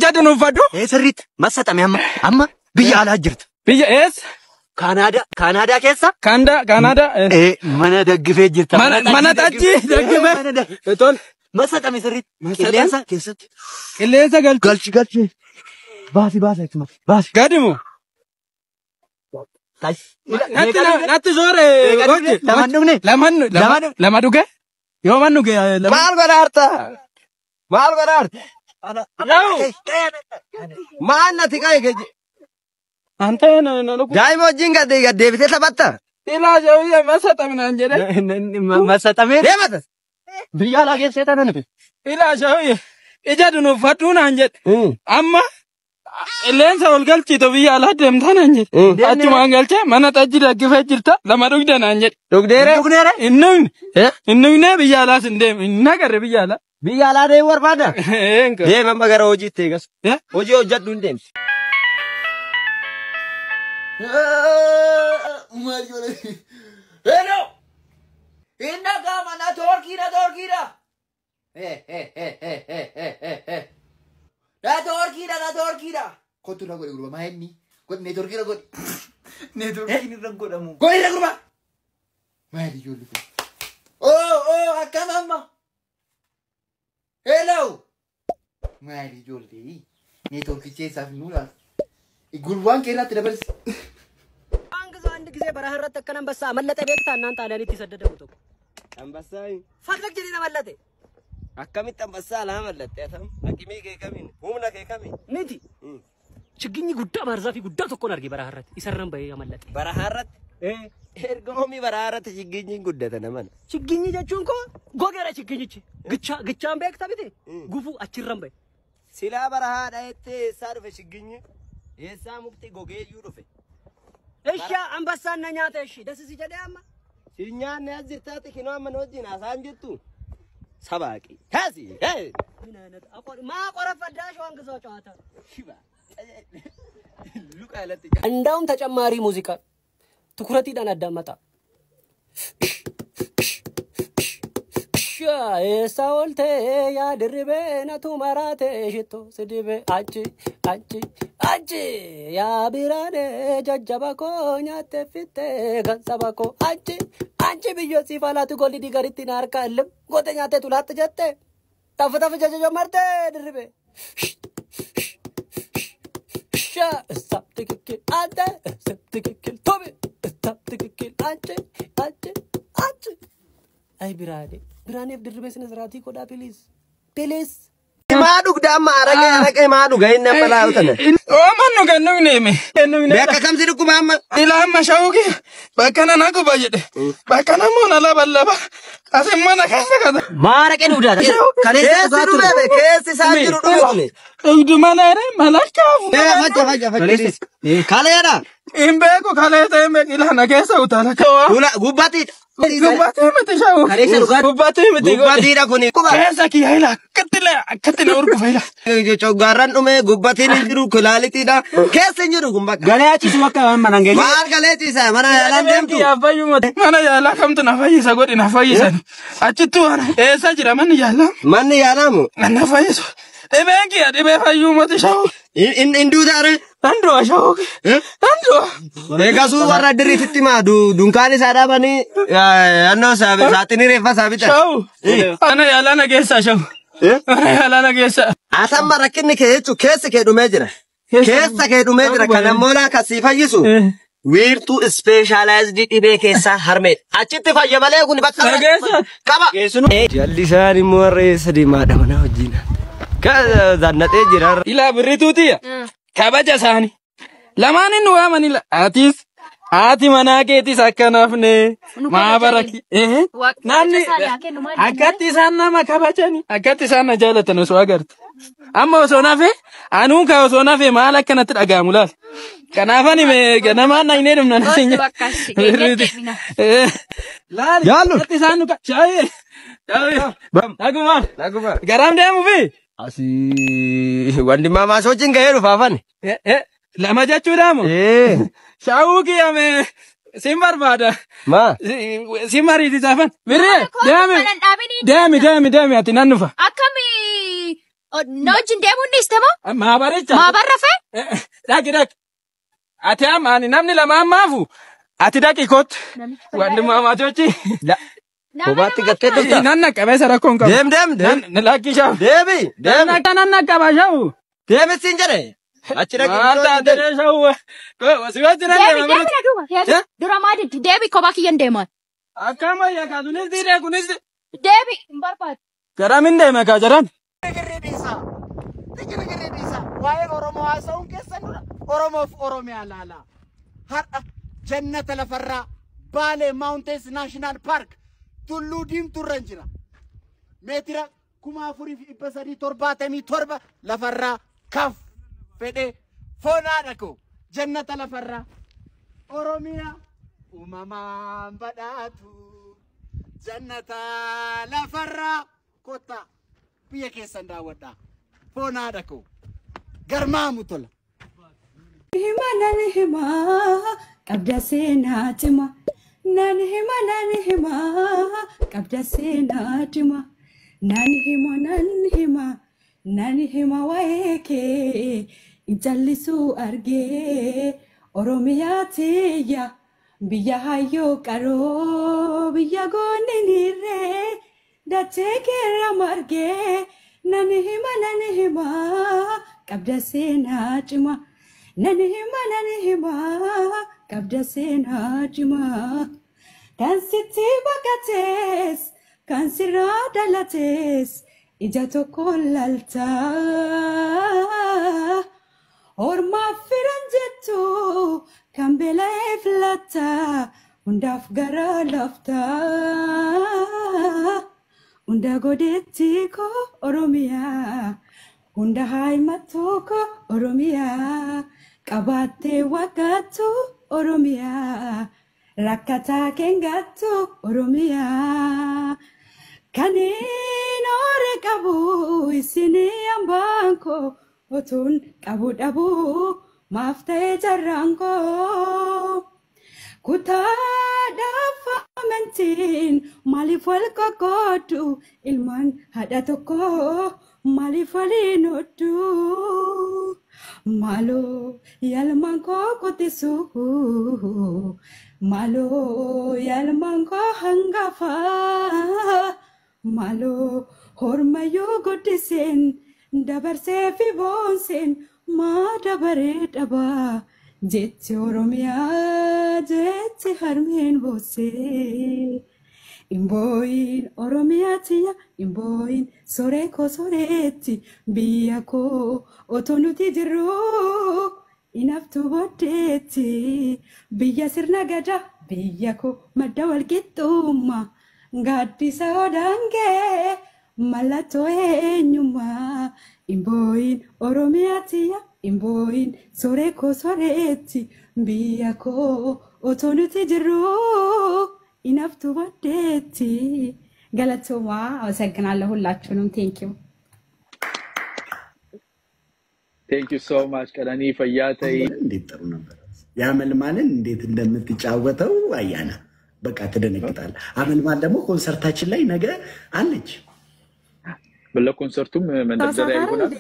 Jadi nufadu? Sirriit massaxame amma biyya alaa jirtu. Biyya ees? Kaanaadaa keessa? Kaanaada. Mana daggifee jirta. Mana tachi daggifee. Tol. Massaxame sirriit. Qilleensa keessatti. Qilleensa Galchi. Baasi ittuma. Baasi. Gadimu. Natti zoore. Lama dhuge? Yoo man dhuge. Maal godhaarta? Maal natti qaye geejji? Ante na dhugu. Daa'ima wajjin gaddeebitee taphatta? Ilaa jawwee massaxame naan jedhe. Massaxamee deemata? Biyya alaa keessee taana nuti. Ilaa jawwee ija dunuufadhuu naan jedhe. Amma qilleensa ol galchiito biyya alaa deemtaa naan jedhe. Achumaan galchee mana tajji daggifee jirta lama dhugde naan jedhe. Dhugdeere? Innugne biyya alaas hin deemu. Hin agarre biyya alaa. Biyya alaa deemu barbaada? Deemama gara hojiitti eegas. Hojii hojjedhu hin deemti. Hello! Inna kama na torkida. Na torkida. Kotu na gurba mahenni. Kot ne torkida kot. Ne torkini ranggoda mu. Koi na gurba. Mahdi jolu. Oh, akamama. Hello. Mahdi jolu. Ne torkiche safnula. Gurban kera tidak አንድ ጊዜ በረሃ ተከነ አንበሳ መለጠ ቤክታ እናንተ አለኒት ይሰደደው ተቆ አንበሳይ ፈለግ ጀሪ ተመለጠ አከሚት አንበሳ አላመለጠ ያተም አቂሜ ከከሚን ሁምና ከከሚ ንቲ ችግኝ ጉዳ ባርዛፊ ጉዳ ተቆ ነርጊ በረሃ ይሰረም በይ ያመለጠ በረሃ ኤርጎሚ በረሃ ችግኝ ጉዳተ ነመን ችግኝ ጀቹን ኮ ጎገረ ችግኝች ግቻን ቤክታ ቤቴ ጉፉ አችረም በይ ሲላ በረሃ ዳይቴ ሳርፈ ችግኝ የሳ ሙክቲ ጎጌ ዩሩፈ እሺ አንበሳና ኛተ እሺ ደስ ሲጀዳማ ሲኛና ያዝርታት ኪኖ አመኖጂና ሳንጅቱ ሰባቂ ታሲ ምን አይነት አቆር ማቆረፈዳሽ ዋንግዛው ጨዋታ ሽባ ሉቃ ያለጥ እንደውም ተጨማሪ ሙዚቃ ትኩረት ይዳን አዳመጣ ሳውልቴ ያድርቤ ነቱ መራቴ ሽቶ ስድቤ አጭ ያ ቢራኔ ጀጀባኮ ኛቴ ፊቴ ገንዘባኮ አንቺ ብዮ ሲፋላት ጎልዲ ገሪቲ ናርካልም ጎተኛቴ ቱላት ጀቴ ተፈተፈ ጀጀ መርቴ ድርቤ እሳብ ትክክል አንተ እሳብ ትክክል ቶቤ እሳብ ትክክል አንቺ አይ ብራኔ ድርቤ ስነ ስርዓት ይቆዳ ፕሊዝ ማዱ ግዳማ አረገ ማዱ ጋይና በላውተነ ማኑ ገነው ነሜ በከከም ሲልኩ ማማ ኢላማ ሻውቂ በከና ናቁ ባየደ በከና ሞና ለበለባ አሰማና ከሰከተ ማረቀ ነው ዳታ ከሌስ ዱበ ከስ ሳንጅሩ ዱበ ማናረ ማላካፉ ፈጀ ካለያዳ ኢምቤኮ ካለያታ ኢምቤ ኢላና ከሰው ታላ ጉባቲ መተሻው ጉባቴ ዳኮኒ ከሰኪ ኃይላ ከተለ ወርቁ ኃይላ ጮጋራን ዱሜ ጉባቴን እንጅሩ ኩላሊቲዳ ከሰኝሩ ጉምባ ገለያቺስ ወካ ማናንገ ማል ገለያቺስ ማና ያላንደምቱ ያፋዩ ሞት ማና ያላ ከምት ናፋይሳ ጎዲ ናፋይሳ አጭቱ ኤሳ ጅራ ማን ያላሙ ናፋይሳ ደበንኪ ደበፋዩ ሞትሻው እንዱ ዳረ አንዱ አሻው አንዱ ኤጋሱ ወራ ድሪትቲማ ዱንካኒ ሳዳባኒ ያኖ ሳጥኒ ሬፋ ሳቢታ አና ያላ ነገሳ ሻው አና ያላ ነገሳ አተማ ረክኒ ከየቹ ከስ ከዱሜ ጅራ ከነሞላ ከሲፈይሱ ዊርቱ ስፔሻላይዝድ ዲቤ ከሳ ሀርሜት አጭት ፈየበለ ጉን በቃ ቀባ ጀሊሳኒ ሞሬ ሰዲማ ደመና ወጂና ከዛነጤ ጅራር ኢላ ብሪቱቲያ ከበጀ ሳኒ ለማንን ወማን ኢላ አቲ መናቄቲስ አከናፍኔ ማበረኪ ናኒ አከቲ ሳና ማከባቸኒ አከቲ ሳና ጃለተ ነው ሷገርት አማ ሶናፌ አኑን ከሶናፌ ማለከነት ዳጋሙላል ከናፋኒ ገነማና ይኔንም ነነኝ ያሉ አከቲ ሳኑ ቻይ ናጉማ ገራም ደሙ ቢ አሲ ወንድማ ማሶችን ገሄሩ ፋፋን ለማጃቹ ዳሙ ሻውቂ ያመ ሲማር ባዳ ማ ሲማሪ ዲዛፈን ብሬ ዳሚ አትናንፋ አከሚ Nojin deemuun ni istama? Maabaricha. Maabarrafe? Dhaqi. Ati amaani namni lama ammaafu. Ati dhaqi kot. Wanni maamaachochi. Kobaatti gattee dhufta. Nanna qabeessa rakkoon qabu. Deem. Lakkishaa. Deemi. Nanna qaba shawu. Deemi siin jedhe. Achi dhaqi. Maanta adeemee shawu. Wasiwatti nan deema. Deebi na duuba. Dura maalitti deebi kophaa kiyyan deeman. Akkama yaa kunis diidee kunis. Deebi hin barbaadu. Garamin deeme kaa jedhan. Tigirgiriisa. Waa'ee Oromoo haasa'uun keessan dura. Oromoof Oromiyaa laala. Har'a jannata lafarraa Baalee Mountains National Park tulluu diimtuurra jira. Meetira 4,377 lafarraa kaf fedhee foonaadha koo jannata lafarraa Oromiyaa uumamaan badhaatu jannata lafarraa kottaa biyya keessan daawwadhaa foonaadha koo garmaamu tola. Nani hima qabda seenaa cima nani hima qabda seenaa cima nani hima waa'ee kee jallisuu argee Oromiyaa tiyya biyya hayyoo qaroo biyya goonni nirree dachee keerra margee nani hima qabda seenaa cima. Nani hima qabda seenaa cima kan sitti baqatees kan sirraa dhalatees ija tokko lalta ormaaf firan jettu kan beela'eef latta hundaaf gara lafta hunda godeetti koo Oromiyaa hunda haayimattoo koo Oromiyaa. Qabattee waggattu Oromiyaa rakkataa kengattu Oromiyaa kaniin ore qabu isinii ambaanko otuun qabu dhabu maaf ta'ee jarraanko kutaadhaaf amantiin maaliif wal qoqqoodu ilmaan haadha tokko maaliif waliin hoddu. Malo yalmanko kotisu malo yalmanko hangafa malo hormayo godisen dabarse fi bonsen ma dabare daba jetti Oromiyaa jetti harmeen bosse imboyin Oromiyaa tiya imboyin soreko soretti biyya koo otoo nuti jirru inaftu boddeetti biyya sirna gadaa biyya koo madda walqixxummaa gaaddisa odaangee mallattoo eenyummaa imboyin Oromiyaa tiya imboyin soreko soretti biyya koo otoo nuti jirru inaftu boddeetti ገለቶማ አመሰግናለሁ ሁላችሁንም ቴንኪው ቴንኪው ሶ ማች ቀዳኒ ፈያተይ እንዴት ጥሩ ነበር ያመልማልን እንዴት እንደምትጫወተው አያና በቃ ተደነግጣል አመልማል ደግሞ ኮንሰርታችን ላይ ነገ አለች በለኮንሰርቱም መንደርደሪያ ይሆናል